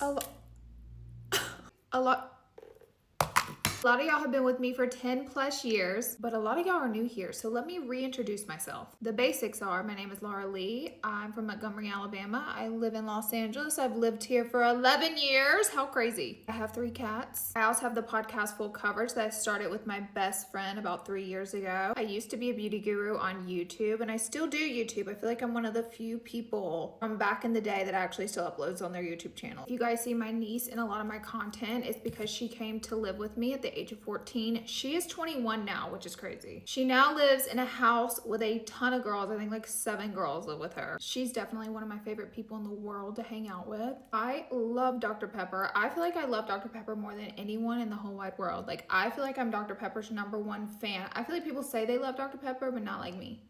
A, lo- a lot. A lot of y'all have been with me for 10 plus years, but a lot of y'all are new here, so let me reintroduce myself. The basics are, my name is Laura Lee. I'm from Montgomery, Alabama. I live in Los Angeles. I've lived here for 11 years. How crazy. I have 3 cats. I also have the podcast Full Coverage that I started with my best friend about 3 years ago. I used to be a beauty guru on YouTube, and I still do YouTube. I feel like I'm one of the few people from back in the day that actually still uploads on their YouTube channel. If you guys see my niece in a lot of my content, it's because she came to live with me at the age of 14. She is 21 now, which is crazy. She now lives in a house with a ton of girls. I think like 7 girls live with her. She's definitely one of my favorite people in the world to hang out with. I love Dr. Pepper. I feel like I love Dr. Pepper more than anyone in the whole wide world. Like, I feel like I'm Dr. Pepper's #1 fan. I feel like people say they love Dr. Pepper, but not like me.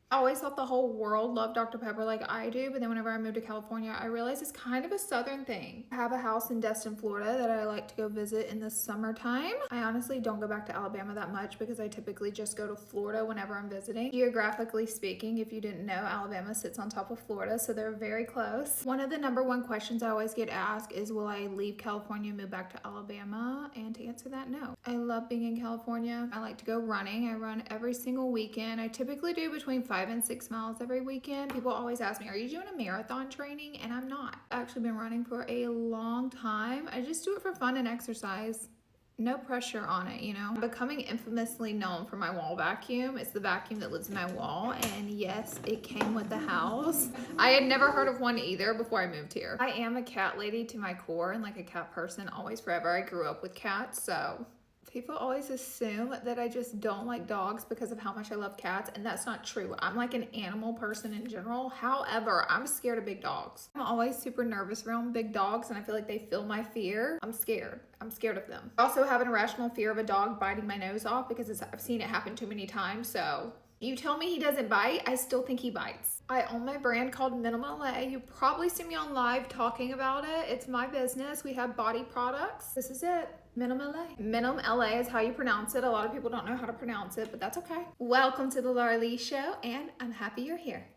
I always thought the whole world loved Dr. Pepper like I do, but then whenever I moved to California, I realized it's kind of a southern thing. I have a house in Destin, Florida that I like to go visit in the summertime. I honestly don't go back to Alabama that much because I typically just go to Florida whenever I'm visiting. Geographically speaking, if you didn't know, Alabama sits on top of Florida, so they're very close. One of the #1 questions I always get asked is, will I leave California and move back to Alabama? And to answer that, no. I love being in California. I like to go running. I run every single weekend. I typically do between 5 and 6 miles every weekend. People always ask me, are you doing a marathon training? And I'm not. I've actually been running for a long time. I just do it for fun and exercise. No pressure on it, you know? I'm becoming infamously known for my wall vacuum. It's the vacuum that lives in my wall, and yes, it came with the house. I had never heard of one either before I moved here. I am a cat lady to my core and like a cat person always forever. I grew up with cats, so people always assume that I just don't like dogs because of how much I love cats, and that's not true. I'm like an animal person in general. However, I'm scared of big dogs. I'm always super nervous around big dogs, and I feel like they feel my fear. I'm scared. I'm scared of them. I also have an irrational fear of a dog biting my nose off because I've seen it happen too many times, so you tell me he doesn't bite, I still think he bites. I own my brand called Minimum LA. You probably see me on live talking about it. It's my business. We have body products. This is it. Minimum LA. Minimum LA is how you pronounce it. A lot of people don't know how to pronounce it, but that's okay. Welcome to the Laura Lee Show, and I'm happy you're here.